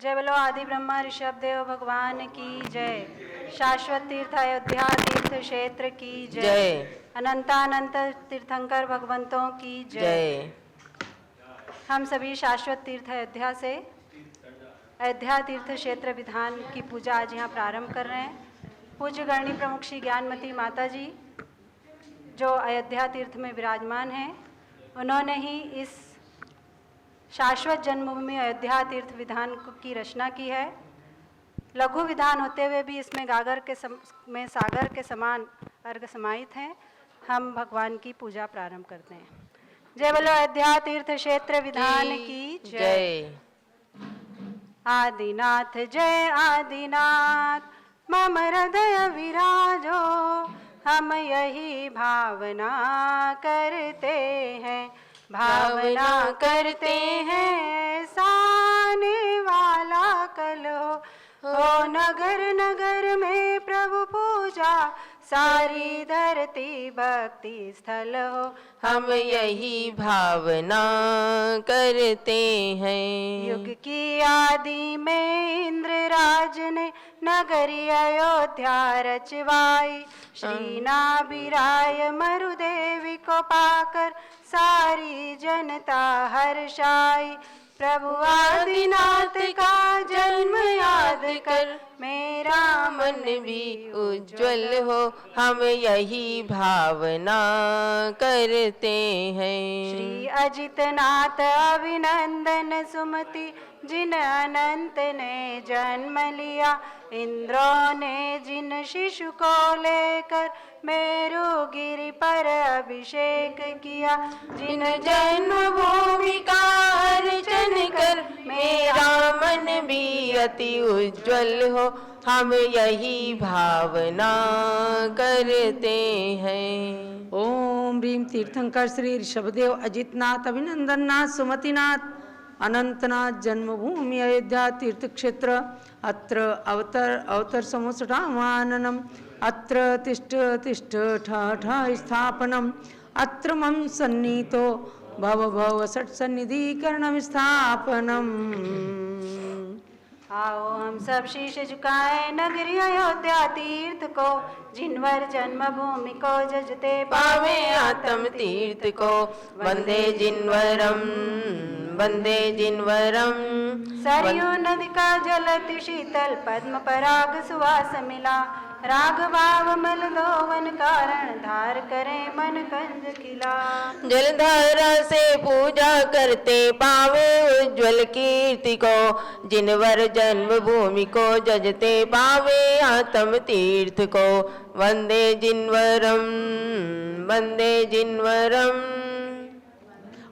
जय बोलो आदि ब्रह्मा ऋषभ देव भगवान की जय। शाश्वत तीर्थ अयोध्या तीर्थ क्षेत्र की जय। अनंतानंत तीर्थंकर भगवंतों की जय। हम सभी शाश्वत तीर्थ अयोध्या से अयोध्या तीर्थ क्षेत्र विधान की पूजा आज यहाँ प्रारंभ कर रहे हैं। पूज्य गणनी प्रमुख श्री ज्ञानमती माता जी जो अयोध्या तीर्थ में विराजमान हैं, उन्होंने ही इस शाश्वत जन्मभूमि अयोध्या तीर्थ विधान की रचना की है। लघु विधान होते हुए भी इसमें में सागर के समान अर्घ समाहित हैं। हम भगवान की पूजा प्रारंभ करते हैं। जय बोलो अयोध्या तीर्थ क्षेत्र विधान की जय। आदिनाथ जय आदिनाथ मम हृदय विराजो, हम यही भावना करते हैं, भावना करते हैं साने वाला कल हो नगर नगर में प्रभु पूजा, सारी धरती भक्ति स्थल हो, हम यही भावना करते हैं। युग की आदि में इंद्रराज ने नगरी अयोध्या रचवाई, श्री नाभिराय मरुदेवी को पाकर सारी जनता हर्षाई। प्रभु आदिनाथ का जन्म याद कर मेरा मन भी उज्जवल हो, हम यही भावना करते हैं। श्री अजितनाथ अभिनंदन सुमति जिन अनंत ने जन्म लिया, इंद्रों ने जिन शिशु को लेकर मेरुगिरि पर अभिषेक किया, जिन जन्मभूमि का अर्चन कर मेरा मन भी अति उज्जवल हो, हम यही भावना करते हैं। ओम ह्रीं तीर्थंकर श्री ऋषभदेव अजितनाथ अभिनंदननाथ सुमतिनाथ अनंतनाथ जन्मभूमि अयोध्या तीर्थ क्षेत्र अत्र अवतर समुसटामाननम अत्र तिष्ठ तिष्ठ ठ ठ स्थापनम अत्र मम सन्नीतो भव भव षट सन्निधिकरणम स्थापनम। आओ हम सब शीश झुकाएं नगरी अयोध्या तीर्थ को, जिनवर जन्मभूमि को जजते पावे आत्म तीर्थ को, वंदे जिनवरम वंदे जिनवरम। सरयू नदी का जल अति शीतल पद्म पराग सुवास मिला, राघवाव मल धोवन कारण धार करें मन कंज खिला। जलधारा से पूजा करते पावे उज्ज्वल कीर्ति को, जिनवर जन्मभूमि को जजते पावे आत्म तीर्थ को, वंदे जिनवरम वंदे जिनवरम।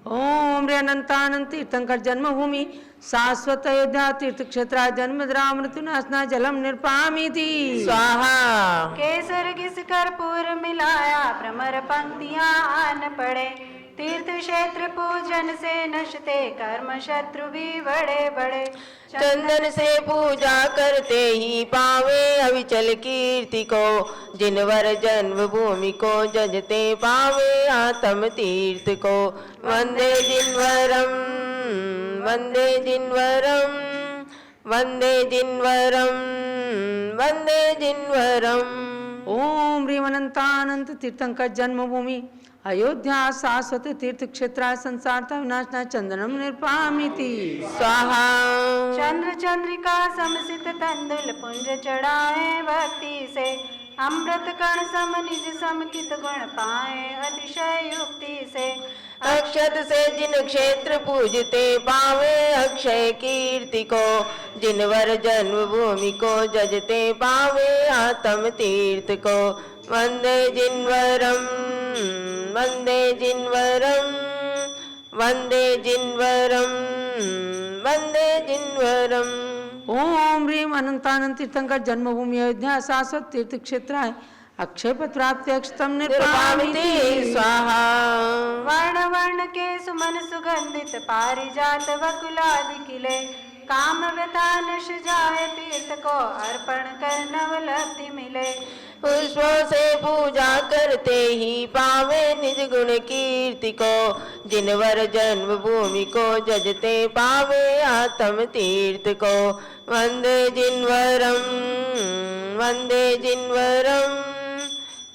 ओम रे अनंतानंत तीर्थंकर जन्मभूमि शाश्वत अयोध्या तीर्थ क्षेत्र जन्मद्रा मृत्युनाशना जलम निर्पामिति स्वाहा। केसर घिस कर्पूर मिलाया भ्रमर पंक्तियां आन पड़े, तीर्थ क्षेत्र पूजन से नशते कर्म शत्रु भी बड़े बड़े। चंदन से पूजा करते ही पावे अविचल कीर्ति को, जिनवर जन्मभूमि को जजते पावे आत्म तीर्थ को, वंदे जिनवरम वंदे जिनवरम वंदे जिनवरम वंदे जिनवरम। ओम ह्रीं अनंतानंत तीर्थंकर जन्मभूमि अयोध्या शाश्वत तीर्थ क्षेत्र संसार विनाशना चंदनम निर्पामिति स्वाहा। चंद्र चंद्रिका समसित तंदुल पुंज चढ़ाए भक्ति से, अमृत कण सम निज समकित गुण पाए अतिशय युक्ति से। अक्षत से जिन क्षेत्र पूजते पावे अक्षय कीर्ति को, जिनवर जन्मभूमि को जजते पावे आत्म तीर्थ को, वंदे जिनवरम वंदे जिनवरम वंदे जिनवरम वंदे जिनवरम। ओम ह्रीं अनंतानंत तीर्थंकर जन्मभूमि अयोध्या शाश्वत तीर्थ क्षेत्र अक्षय प्राप्ति अक्षतम निर्पामिति स्वाहा। वर्ण वर्ण के सुमन सुगंधित पारिजात वकुलादि खिले, काम व्यथा नश जाए तीर्थ को अर्पण कर नवलब्धि मिले। पुष्पों से पूजा करते ही पावे निज गुण कीर्ति को, जिनवर जन्मभूमि को जजते पावे आत्म तीर्थ को। वंदे जिनवरम वंदे जिनवरम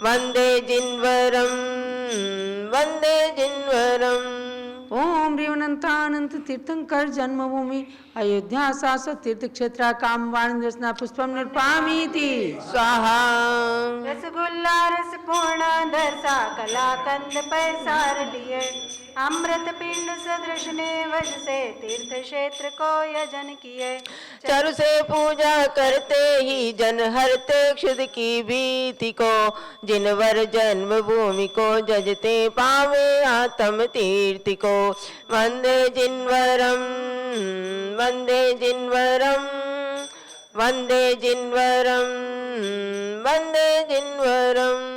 वंदे जिनवरम वंदे जिनवरम। ओम ह्रीं अनंतानंत तीर्थंकर जन्मभूमि अयोध्या शाश्वत तीर्थ क्षेत्र कामवाणी दर्शना पुष्पम निर्पामीति स्वाहा। रसगुल्ला रस पूर्ण दरसा कलाकंद पैसार लिए अमृत पिंड सदृश ने वज से तीर्थ क्षेत्र को यजन किए। चारु से पूजा करते ही जन हरते क्षुद की भीति को। जिनवर जन्मभूमि को जजते पावे आत्म तीर्थ को। वंदे जिनवरम वंदे जिनवरम वंदे जिनवरम वंदे जिनवरम।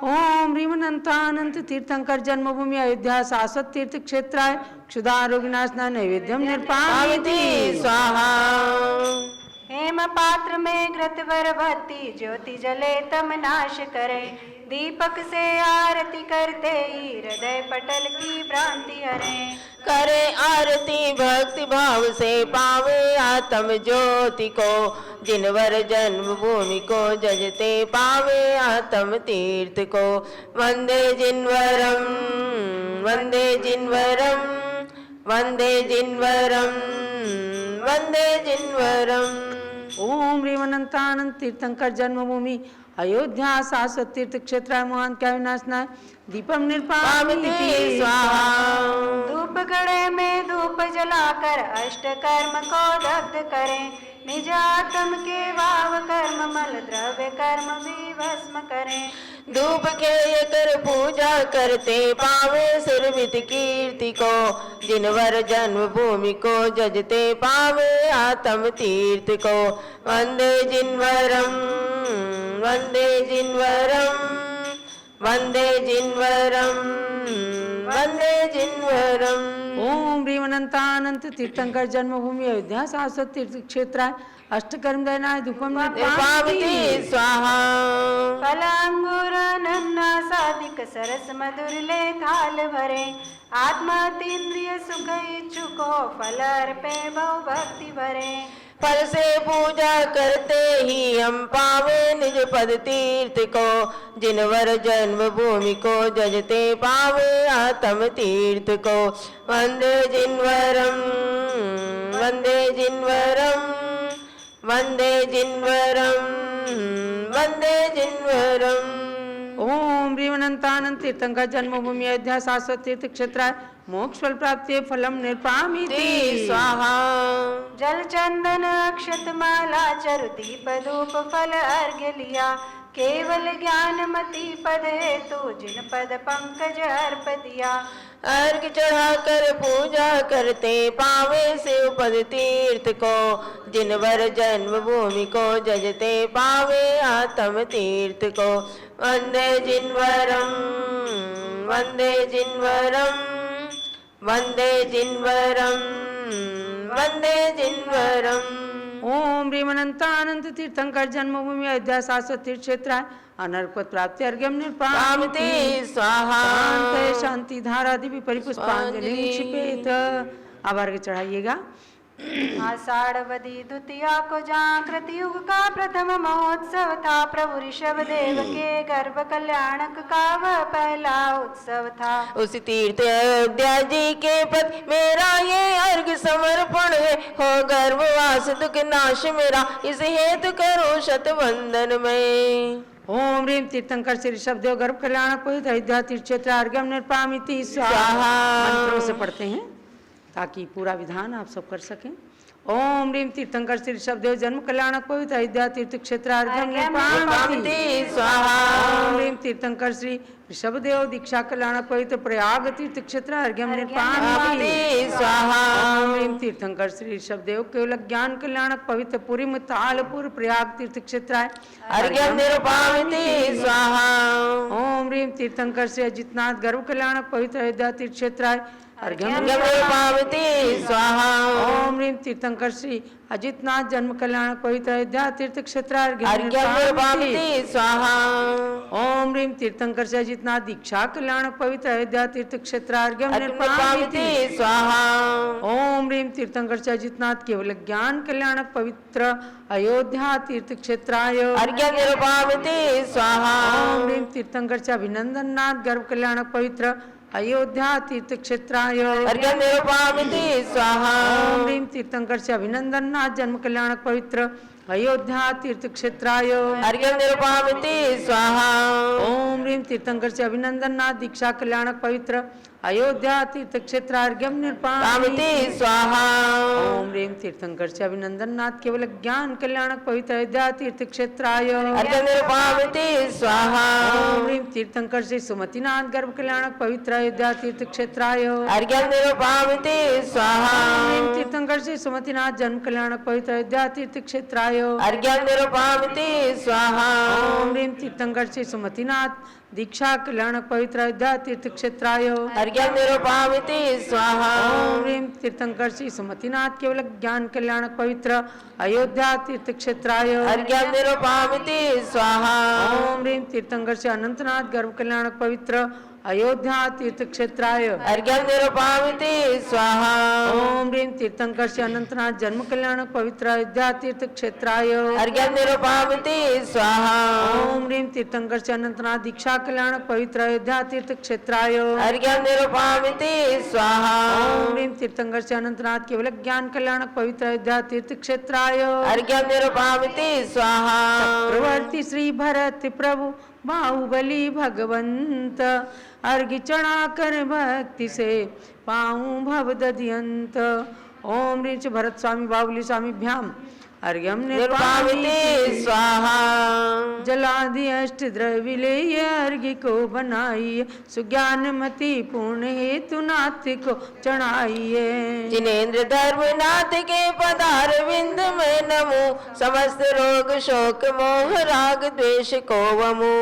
ओम ह्रीं अनंतानंत तीर्थंकर जन्मभूमि अयोध्या शाश्वत तीर्थ क्षेत्राय क्षुधारोग नाशना नैवेद्यम निर्पामीति स्वाहा। हेम पात्र में घृत वर भक्ति ज्योति जले तम नाश करे। दीपक से आरती करते ही हृदय पटल की भ्रांति हरे। करे आरती भक्ति भाव से पावे आत्म ज्योति को। जिनवर जन्मभूमि को जजते पावे आत्म तीर्थ को। वंदे जिनवरम वंदे जिनवरम वंदे जिनवरम वंदे जिनवरम। ओम ह्रीं अनंतानंत तीर्थंकर जन्मभूमि अयोध्या शाश्वत तीर्थ क्षेत्र मोहन का विनाशना दीपम निर्पामीति स्वाहा। धूप गड़े में धूप जलाकर अष्ट कर्म को दग्ध करें। निज आत्म के वाव कर्म मल द्रव्य कर्म भी भस्म करें। धूप के कर पूजा करते पावे सुरभित कीर्ति को। जिनवर जन्मभूमि को जजते पावे आत्म तीर्थ को। वंदे जिनवरम वंदे जिनवरम वंदे जिनवरम वंदे जिनवरम। ओम ह्रीं अनंतानंत तीर्थंकर जन्मभूमि अयोध्या शाश्वत तीर्थ क्षेत्र अष्टकर्म दयनाय धूपम निर्पामीति स्वाहा। फल अंगूर नन्ना साधिक सरस मधुर ले थाल भरे। आत्मा तीन्द्रिय सुख इच्छुको फल अर्पे बहु भक्ति भरे। फल से पूजा करते ही हम पावे निज पद तीर्थ को। जिनवर जन्मभूमि को जजते पावे आत्म तीर्थ को। वंदे जिनवरम वंदे जिनवरम वंदे जिनवरम वंदे जिनवरम। ओम ह्रीं अनंतानंत तीर्थंकर जन्मभूमि अयोध्या शाश्वत तीर्थ क्षेत्र मोक्ष फल प्राप्ति फलम निर्पामीति स्वाहा। जल चंदन अक्षत माला चरु दीप धूप फल अर्घ्य लिया। केवल ज्ञान मति पद हेतु जिन पद पंकज अर्प दिया। अर्घ चढ़ाकर पूजा करते पावे शिव पद तीर्थ को। जिनवर जन्मभूमि को जजते पावे आत्म तीर्थ को। वंदे जिनवरम वंदे जिनवरम वंदे जिनवरम वंदे जिनवरम। ओम ह्रीं अनंतानंत तीर्थंकर जन्मभूमि अयोध्या शाश्वत तीर्थ क्षेत्र अनर्पत प्राप्ति अर्घ्यम निर्पामीति स्वाहा। शांति शांति धारा दिव्य परिपुष्पांजलि क्षिपेत। अब अर्घ्य चढ़ाइएगा। आषाढ़ वदी द्वितीया को जहाँ कृतयुग का प्रथम महोत्सव था। प्रभु ऋषभ देव के गर्भ कल्याणक का वह पहला उत्सव था। उस तीर्थ अयोध्या जी के पद मेरा ये अर्घ समर्पण है। हो गर्भवास दुख नाश मेरा इस हेतु करो शत वंदन में। ओम ह्रीं तीर्थंकर श्री ऋषभ देव गर्भ कल्याणक पवित्र अयोध्या तीर्थ क्षेत्र अर्घ्यम निर्पामीति स्वाहा। मंत्रों से पढ़ते हैं ताकि पूरा विधान आप सब कर सकें। ओम ह्रीं तीर्थंकर श्री ऋषभ देव जन्म कल्याणक पवित्र अयोध्या तीर्थ क्षेत्र अर्घ्यम निर्पामीति स्वाहा। ओम ह्रीं तीर्थंकर श्री ऋषभ देव दीक्षा कल्याणक पवित्र प्रयाग तीर्थ क्षेत्र अर्घ्यम निर्पामीति स्वाहा। ओम ह्रीं तीर्थंकर श्री ऋषभ देव केवल ज्ञान कल्याणक पवित्र पुरी तालपुर प्रयाग तीर्थ क्षेत्र अर्घ्यम निर्पामीति स्वाहा। ओम ह्रीं तीर्थंकर श्री अजितनाथ गर्भ कल्याणक पवित्र अयोध्या तीर्थ क्षेत्र अर्घ्यम अर्घ्यम निरुपामिति स्वाहा। ओम ह्रीं तीर्थंकर श्री अजितनाथ जन्म कल्याण पवित्र अयोध्या तीर्थ क्षेत्र अर्घ्यम निरुपामिति स्वाहा। ओम ह्रीं तीर्थंकर श्री अजितनाथ दीक्षा कल्याण पवित्र अयोध्या तीर्थ क्षेत्र अर्घ्यम निरुपामिति स्वाहा। ओम ह्रीं तीर्थंकर श्री अजितनाथ केवल ज्ञान कल्याण पवित्र अयोध्या तीर्थ क्षेत्राय अर्घ्यम निरुपामिति स्वाहा। ओम ह्रीं तीर्थंकर श्री अभिनंदन नाथ गर्भ कल्याण पवित्र अयोध्या तीर्थ क्षेत्राय अर्घ्यम निरुपामिति स्वाहा। ओम ह्रीं तीर्थंकर से अभिनंदन नाथ जन्म कल्याणक पवित्र अयोध्या तीर्थ क्षेत्राय अर्घ्यम निरुपामिति स्वाहा। ओम ह्रीं तीर्थंकर से अभिनंदन नाथ दीक्षा कल्याणक पवित्र अयोध्या तीर्थ क्षेत्र अर्घ्यम निरुपामिति स्वाहा। ओम ह्रीं तीर्थंकर से अभिनंदन नाथ केवल ज्ञान कल्याणक पवित्र अयोध्या तीर्थ क्षेत्राय अर्घ्यम निरुपामिति स्वाहा। ओम ह्रीं तीर्थंकर से सुमतिनाथ गर्भ कल्याणक पवित्र अयोध्या तीर्थ क्षेत्राय अर्घ्यम निरुपामिति स्वाहा। ओम ह्रीं तीर्थंकर से सुमतिनाथ जन्म कल्याणक पवित्र अयोध्या तीर्थ क्षेत्राय अर्घ्यम निरुपामिति स्वाहा। ओम ह्रीं तीर्थंकर से सुमतिनाथ दीक्षा कल्याणक पवित्र अयोध्या तीर्थ क्षेत्राय अर्घ्यम निरुपामिति स्वाहा। ओम ह्रीं तीर्थंकर से सुमतिनाथ केवल ज्ञान कल्याणक पवित्र अयोध्या तीर्थ क्षेत्राय अर्घ्यम निरुपामिति स्वाहा। ओम ह्रीं तीर्थंकर से अनंतनाथ गर्भ कल्याणक पवित्र अयोध्या तीर्थ क्षेत्राय अर्घ्यम निरुपामिति स्वाहा। ओम ह्रीं तीर्थंकर से अनंतनाथ जन्म कल्याणक पवित्र अयोध्या तीर्थ क्षेत्राय अर्घ्यम निरुपामिति स्वाहा। ओम ह्रीं तीर्थंकर से अनंतनाथ दीक्षा कल्याणक पवित्र अयोध्या तीर्थ क्षेत्राय अर्घ्यम निरुपामिति स्वाहा। ओम ह्रीं तीर्थंकर से अनंतनाथ केवल ज्ञान कल्याणक पवित्र अयोध्या तीर्थ क्षेत्राय अर्घ्यम निरुपामिति स्वाहा। चक्रवर्ती श्री भरत प्रभु बाहुबली भगवंत अर्घ्य चढ़ा कर भक्ति से पाऊं भव दधियंत। ओम ह्रीं श्री भरत स्वामी बाहुबली स्वामी भ्याम अर्घ्यम निरुपामिति स्वाहा। जलादि अष्ट द्रव्य अर्घ्य को बनाइए सुज्ञानमति पूर्ण हेतु नाथ को चढ़ाइए। जिनेन्द्र धर्मनाथ के पदार विंद में नमो समस्त रोग शोक मोह राग द्वेष को वमो।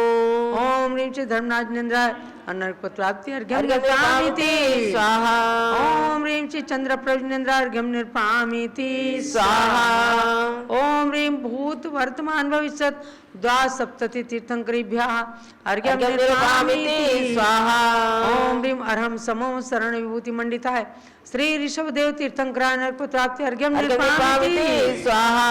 ओम ह्रीं श्री धर्मनाथ जिनेन्द्राय अनर्क प्राप्ति अर्घ्यम निरुपामिति स्वाहा। ओम ह्रीं श्री चंद्र प्रभुनेन्द्र अर्घ्यम निरुपामिति स्वाहा। ओम ह्रीं भूत वर्तमान भविष्यत द्वासप्तति तीर्थंकरेभ्यः अर्घ्यम निरुपामिति स्वाहा। ओम ह्रीं अरहम समो शरण विभूति मंडिताय श्री ऋषभदेव तीर्थंकराय नरक प्राप्ति अर्घ्यम निरुपामिति स्वाहा।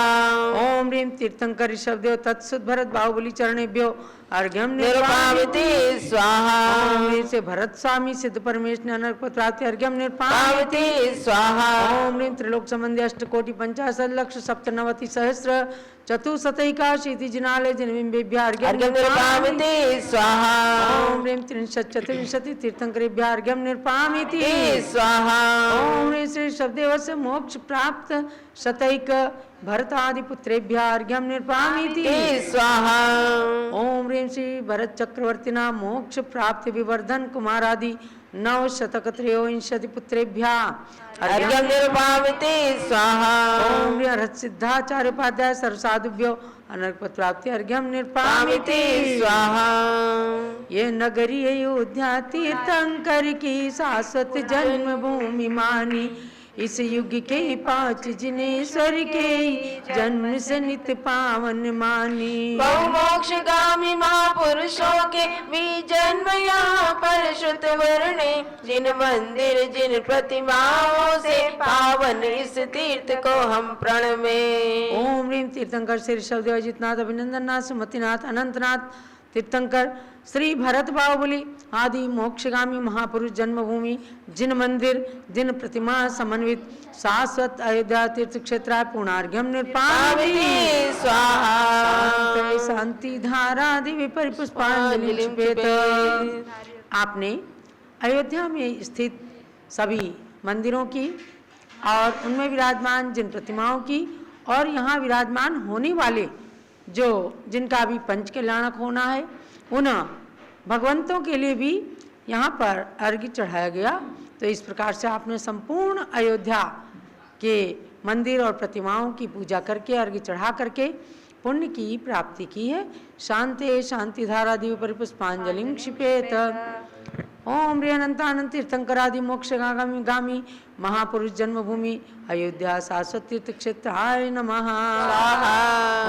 ओम ह्रीं तीर्थंकर ऋषभदेव तत्सुत भरत बाहुबली चरणेभ्यो अर्घ्यम निरुपामिति स्वाहा। ओम ह्रीं से भरत स्वामी सिद्ध परमेश नरक प्राप्ति अर्घ्यम निरुपामिति स्वाहा। ओम ह्रीं त्रिलोक संबंधी अष्टकोटि 50 लक्ष 97 सहस्र चतुःशतैकाशीति जिनालय जिनबिंबेभ्यः अर्घ्यम निरुपामिति स्वाहा। ओम ह्रीं 334 तीर्थंकरेभ्यः अर्घ्यम निरुपामिति स्वाहा। ओम ह्रीं श्री शब्देवस्य मोक्ष प्राप्त शतैक भरतादि पुत्रेभ्यः अर्घ्यम निरुपामिति स्वाहा। ओम ह्रीं श्री भरत चक्रवर्तिना मोक्ष प्राप्ति विवर्धन कुमारादि 9 पुत्रेभ्यः अर्घ्यम निरुपामिति स्वाहा। ओम ह्रीं हरत सिद्धाचार्य उपाध्याय सर्वसाधुभ्यो अनर्क प्राप्ति अर्घ्यम निरुपामिति स्वाहा। ये नगरी अयोध्या तीर्थंकर की शाश्वत जन्मभूमि मानी इस युग के 5 जिनेश्वर के जन्म से नित पावन मानी। बहुमोक्षगामी महापुरुषों के भी जन्म यहाँ पर श्रुत वर्णे जिन मंदिर जिन प्रतिमाओं से पावन इस तीर्थ को हम प्रणमे। ओम ह्रीं तीर्थंकर श्री ऋषभदेव अजितनाथ अभिनंदन नाथ सुमतिनाथ अनंतनाथ तीर्थंकर श्री भरत बाहुबली आदि मोक्षगामी महापुरुष जन्मभूमि जिन मंदिर जिन प्रतिमा समन्वित शाश्वत अयोध्या तीर्थ क्षेत्र पूर्णार्घ्यम निरुपामिति स्वाहा। शांति धारा दिव्य परिपुष्पांजलि निक्षेपेत। आपने अयोध्या में स्थित सभी मंदिरों की और उनमें विराजमान जिन प्रतिमाओं की और यहाँ विराजमान होने वाले जो जिनका भी पंच कल्याणक होना है उन भगवंतों के लिए भी यहाँ पर अर्घ्य चढ़ाया गया। तो इस प्रकार से आपने संपूर्ण अयोध्या के मंदिर और प्रतिमाओं की पूजा करके अर्घ्य चढ़ा करके पुण्य की प्राप्ति की है। शांति शांति धारा दिव्य परिपुष्पांजलि क्षिपेत। ओम ह्री अनंतानंद तीर्थंकरादि मोक्षगामी गामी महापुरुष जन्मभूमि अयोध्या शाश्वत तीर्थ क्षेत्राय नमः।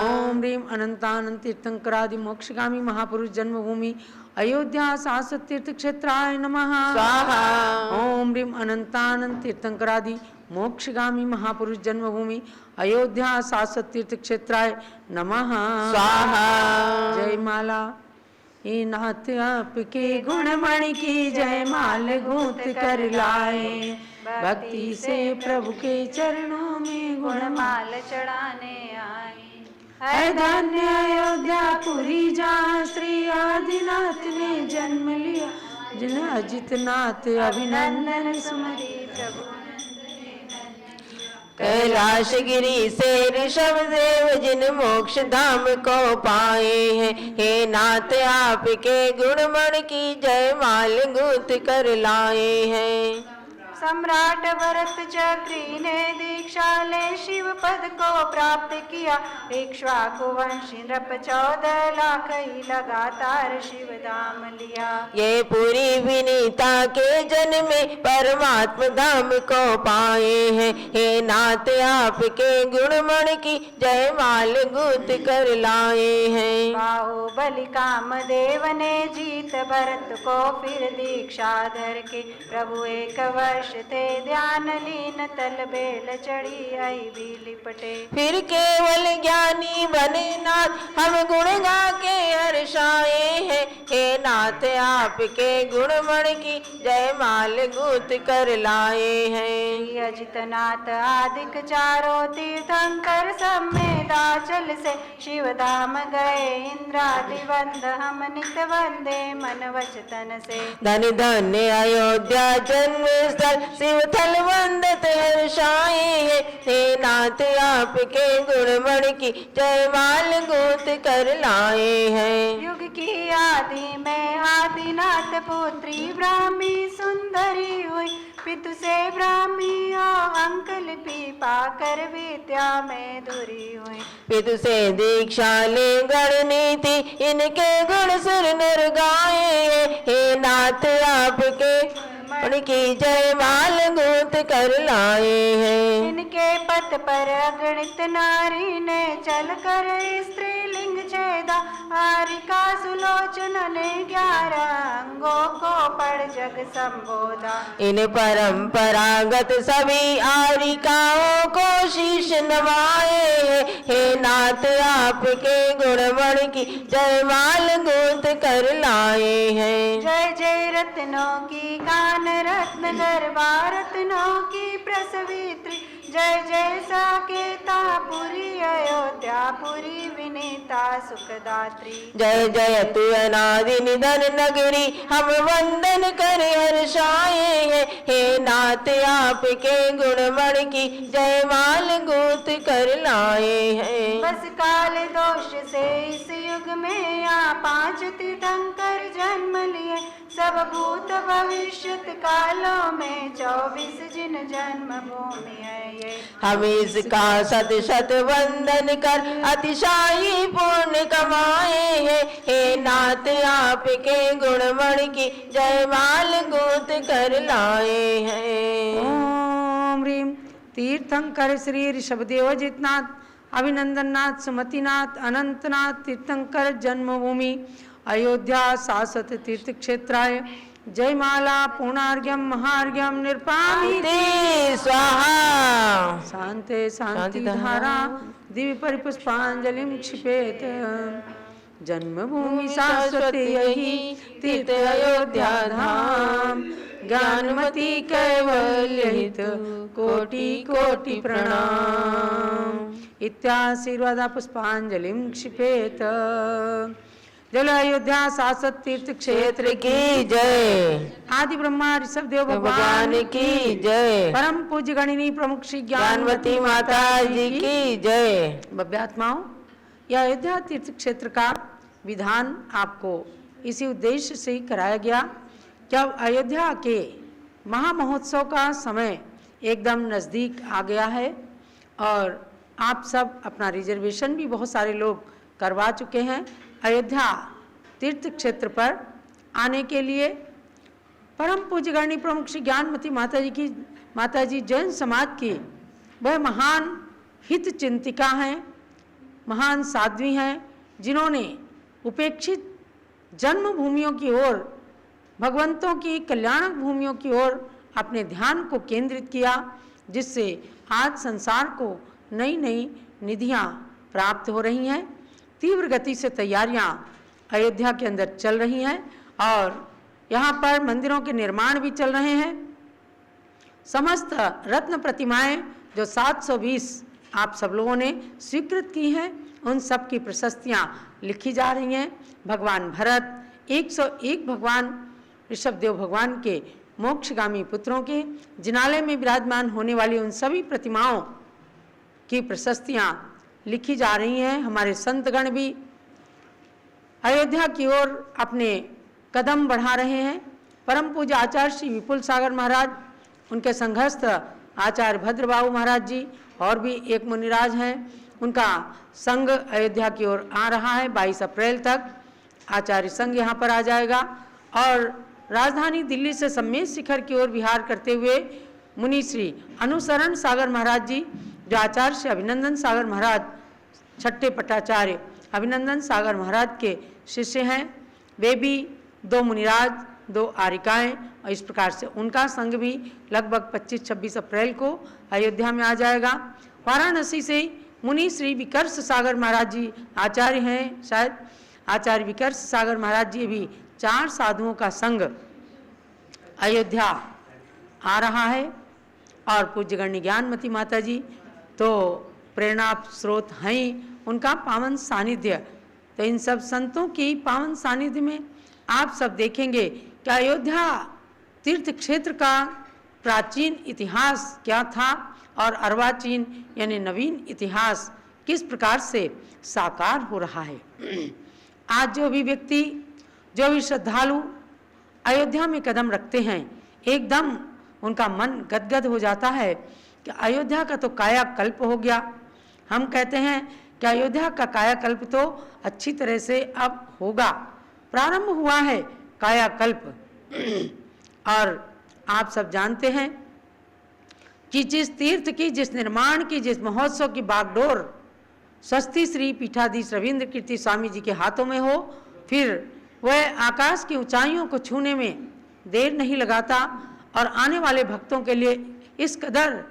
ओम ह्रीम अनंतानंद तीर्थंकरादि मोक्षगामी महापुरुष जन्मभूमि अयोध्या शाश्वत तीर्थ क्षेत्राय नमः। ओम ह्रीम अनंतानंद तीर्थंकरादि मोक्षगामी महापुरुष जन्मभूमि अयोध्या शाश्वत तीर्थ क्षेत्राय नमः। जय माला। ये नाथ आपके गुणमणि की जय माल गूंथ कर लाए, भक्ति से प्रभु के चरणों में गुणमाल चढ़ाने आए। है धन्य अयोध्यापुरी जहाँ श्री आदिनाथ ने जन्म लिया, जिन अजितनाथ अभिनंदन सुमरी प्रभु। कैलाश गिरी से ऋषभ देव जिन मोक्ष धाम को पाए हैं, हे नाथ आपके गुणमण की जय माल गूंथ कर लाए हैं। सम्राट भरत चक्री ने दीक्षा ले शिव पद को प्राप्त किया, इक्ष्वाकु वंशी नृप 14 लाख ही लगातार शिव धाम लिया। ये पूरी विनीता के जन्म में परमात्म धाम को पाए हैं, हे नाथ आपके गुणमण की जय माल गूंथ कर लाए हैं। बाहुबली कामदेव ने जीत भरत को फिर दीक्षा धर के, प्रभु एक वर्ष थे ध्यान लीन तल बेल चढ़ी आई भी लिपटे। फिर केवल ज्ञानी बने नाथ हम गुण गा के हर्षाए हैं, हे नाथ आपके गुणमण की जय माल गूंथ कर लाए हैं। अजितनाथ आदिक चारों तीर्थंकर सब में दाचल से शिव धाम गए, इंद्रादि वंद हम नित वंदे मन वचन से। धन धन्य अयोध्या जन्म स्थल शिव थल वंदत हर्षाए हैं, हे नाथ आपके गुणमण की जय माल गूंथ कर लाए हैं। युग की आदि में आदिनाथ पुत्री ब्राह्मी सुंदरी हुई, पितु से ब्राह्मी और अंक लिपि पाकर विद्या में धुरी हुई। पितु से दीक्षा ले गणनीति इनके गुण सुर नर गाए हैं, हे नाथ आपके उनकी जय माल गूंथ कर लाए हैं। इनके पथ पर अगणित नारी ने चल कर स्त्रीलिंग छेदा, हारिका सुलोचन ने 11 अंगों को पढ़ जग संबोधा। इन परंपरागत सभी आरिकाओं को शीश नवाए हैं, हे नाथ आपके गुणमण की जय माल गूंथ कर लाए हैं। जय जय रत्नों की गान रत्न गरबा रत्नों की प्रसवित्री, जय जय साकेतापुरी अयोध्यापुरी विनीता सुखदात्री। जय जय तु अनादि निधन नगरी हम वंदन कर हर्षाए हैं, हे नाथ आपके गुणमण की जय माल गूंथ कर लाए हैं। बस काल दोष से इस युग में यहाँ 5 तीर्थंकर जन्म लिए, सब भूत भविष्यत कालों में 24 जिन जन्म भूमि है ये। हम इसका शत शत वंदन कर अतिशायी पुण्य कमाए हैं, हे नाथ आपके गुणमण की जय माल गूंथ कर लाए हैं। ओम ह्रीम तीर्थंकर श्री ऋषभदेव जितनाथ अभिनंदननाथ सुमतिनाथ अनंतनाथ तीर्थंकर जन्मभूमि अयोध्या शाश्वत तीर्थ क्षेत्राय जय माला पूर्णार्घ्यम महार्घ्यम निर्पामिते स्वाहा। शांते शांति धारा दिव्य परिपुष्पांजलिं क्षिपेत। जन्मभूमि शाश्वत यही तीर्थ अयोध्या धाम, ज्ञानमती कैवल्य हित कोटि कोटि प्रणाम। इत्याशीर्वादा पुष्पांजलिं क्षिपेत। जल अयोध्या शाश्वत तीर्थ क्षेत्र की जय। आदि ब्रह्मा ऋषभ देव भगवान की जय। परम पूज्य गणिनी प्रमुख श्री ज्ञानवती माता जी की जय। भव्यात्माओं, यह अयोध्या तीर्थ क्षेत्र का विधान आपको इसी उद्देश्य से ही कराया गया कि अब अयोध्या के महामहोत्सव का समय एकदम नज़दीक आ गया है और आप सब अपना रिजर्वेशन भी बहुत सारे लोग करवा चुके हैं। अयोध्या तीर्थ क्षेत्र पर आने के लिए परम पूज्य गणनी प्रमुख श्री ज्ञानमती माता जी जैन समाज की वह महान हित चिंतिका हैं, महान साध्वी हैं, जिन्होंने उपेक्षित जन्म भूमियों की ओर, भगवंतों की कल्याणक भूमियों की ओर अपने ध्यान को केंद्रित किया, जिससे आज संसार को नई नई निधियां प्राप्त हो रही हैं। तीव्र गति से तैयारियां अयोध्या के अंदर चल रही हैं और यहाँ पर मंदिरों के निर्माण भी चल रहे हैं। समस्त रत्न प्रतिमाएं जो 720 आप सब लोगों ने स्वीकृत की हैं, उन सब की प्रशस्तियाँ लिखी जा रही हैं। भगवान भरत, 101 भगवान ऋषभदेव भगवान के मोक्षगामी पुत्रों के जिनालय में विराजमान होने वाली उन सभी प्रतिमाओं की प्रशस्तियाँ लिखी जा रही हैं। हमारे संतगण भी अयोध्या की ओर अपने कदम बढ़ा रहे हैं। परम पूज्य आचार्य श्री विपुल सागर महाराज, उनके संघस्थ आचार्य भद्रबाबू महाराज जी और भी एक मुनिराज हैं, उनका संघ अयोध्या की ओर आ रहा है। 22 अप्रैल तक आचार्य संघ यहाँ पर आ जाएगा और राजधानी दिल्ली से सम्मेद शिखर की ओर विहार करते हुए मुनि श्री अनुसरण सागर महाराज जी, जो आचार्य श्री अभिनंदन सागर महाराज, छठे पटाचार्य अभिनंदन सागर महाराज के शिष्य हैं, वे भी 2 मुनिराज, 2 आरिकाएँ, और इस प्रकार से उनका संघ भी लगभग 25-26 अप्रैल को अयोध्या में आ जाएगा। वाराणसी से मुनि श्री विकर्ष सागर महाराज जी आचार्य हैं, शायद आचार्य विकर्ष सागर महाराज जी भी 4 साधुओं का संघ अयोध्या आ रहा है। और पूज्य गणनी ज्ञानमती माता जी तो प्रेरणा स्रोत हैं, उनका पावन सानिध्य। तो इन सब संतों की पावन सानिध्य में आप सब देखेंगे कि अयोध्या तीर्थ क्षेत्र का प्राचीन इतिहास क्या था और अर्वाचीन यानी नवीन इतिहास किस प्रकार से साकार हो रहा है। आज जो भी व्यक्ति, जो भी श्रद्धालु अयोध्या में कदम रखते हैं, एकदम उनका मन गदगद हो जाता है कि अयोध्या का तो कायाकल्प हो गया। हम कहते हैं कि अयोध्या का कायाकल्प तो अच्छी तरह से अब होगा, प्रारंभ हुआ है कायाकल्प। और आप सब जानते हैं कि जिस तीर्थ की, जिस निर्माण की, जिस महोत्सव की बागडोर स्वस्ति श्री पीठाधीश रविंद्र कीर्ति स्वामी जी के हाथों में हो, फिर वह आकाश की ऊंचाइयों को छूने में देर नहीं लगाता और आने वाले भक्तों के लिए इस कदर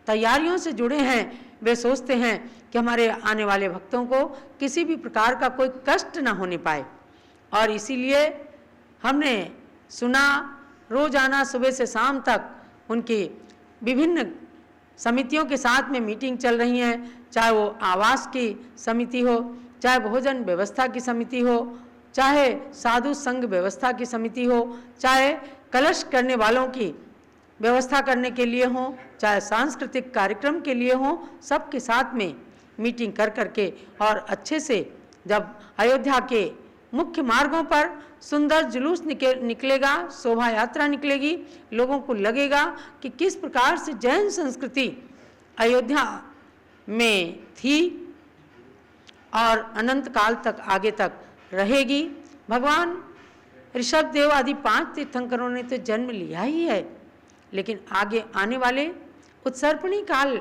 तैयारियों से जुड़े हैं। वे सोचते हैं कि हमारे आने वाले भक्तों को किसी भी प्रकार का कोई कष्ट ना होने पाए, और इसीलिए हमने सुना रोजाना सुबह से शाम तक उनकी विभिन्न समितियों के साथ में मीटिंग चल रही है, चाहे वो आवास की समिति हो, चाहे भोजन व्यवस्था की समिति हो, चाहे साधु संघ व्यवस्था की समिति हो, चाहे कलश करने वालों की व्यवस्था करने के लिए हो, चाहे सांस्कृतिक कार्यक्रम के लिए हो, सबके साथ में मीटिंग कर करके और अच्छे से जब अयोध्या के मुख्य मार्गों पर सुंदर जुलूस निकलेगा, शोभा यात्रा निकलेगी, लोगों को लगेगा कि किस प्रकार से जैन संस्कृति अयोध्या में थी और अनंत काल तक आगे तक रहेगी। भगवान ऋषभदेव आदि 5 तीर्थंकरों ने तो जन्म लिया ही है, लेकिन आगे आने वाले उत्सर्पणी काल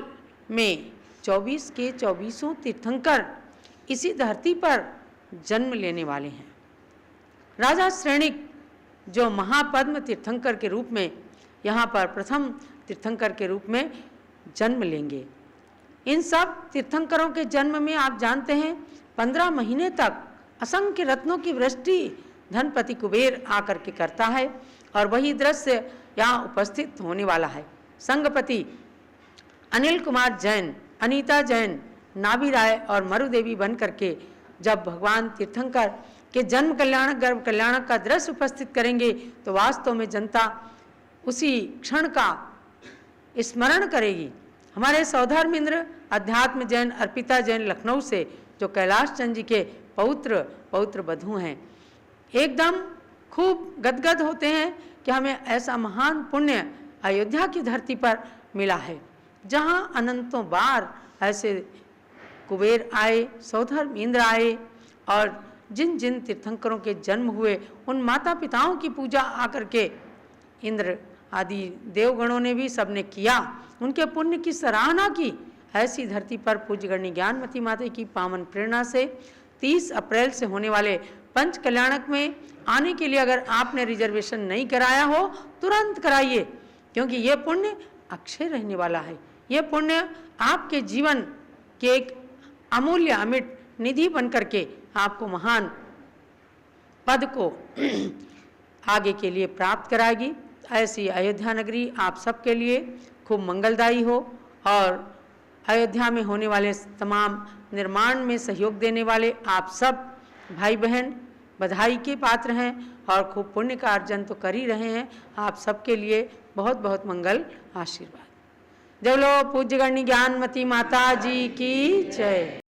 में 24 के 24 तीर्थंकर इसी धरती पर जन्म लेने वाले हैं। राजा श्रेणिक जो महापद्म तीर्थंकर के रूप में यहाँ पर प्रथम तीर्थंकर के रूप में जन्म लेंगे। इन सब तीर्थंकरों के जन्म में आप जानते हैं 15 महीने तक असंख्य रत्नों की वृष्टि धनपति कुबेर आकर के करता है, और वही दृश्य यहाँ उपस्थित होने वाला है। संघपति अनिल कुमार जैन, अनीता जैन, नाभी राय और मरुदेवी बन करके जब भगवान तीर्थंकर के जन्म कल्याणक गर्भ कल्याणक का दृश्य उपस्थित करेंगे तो वास्तव में जनता उसी क्षण का स्मरण करेगी। हमारे सौधर्मिंद्र अध्यात्म जैन अर्पिता जैन लखनऊ से जो कैलाश चंद जी के पौत्र बधू हैं, एकदम खूब गदगद होते हैं कि हमें ऐसा महान पुण्य अयोध्या की धरती पर मिला है, जहाँ अनंतों बार ऐसे कुबेर आए, सौधर्म इंद्र आए, और जिन जिन तीर्थंकरों के जन्म हुए उन माता पिताओं की पूजा आकर के इंद्र आदि देवगणों ने भी सबने किया, उनके पुण्य की सराहना की। ऐसी धरती पर पूज्य गणनी ज्ञानमती माता की पावन प्रेरणा से 30 अप्रैल से होने वाले पंच कल्याणक में आने के लिए अगर आपने रिजर्वेशन नहीं कराया हो तुरंत कराइए, क्योंकि ये पुण्य अक्षय रहने वाला है। ये पुण्य आपके जीवन के एक अमूल्य अमिट निधि बन करके आपको महान पद को आगे के लिए प्राप्त कराएगी। ऐसी अयोध्या नगरी आप सबके लिए खूब मंगलदायी हो और अयोध्या में होने वाले तमाम निर्माण में सहयोग देने वाले आप सब भाई बहन बधाई के पात्र हैं और खूब पुण्य का अर्जन तो कर ही रहे हैं। आप सबके लिए बहुत बहुत मंगल आशीर्वाद। जय बोलो पूज्य गणनी ज्ञानमती माता जी की जय।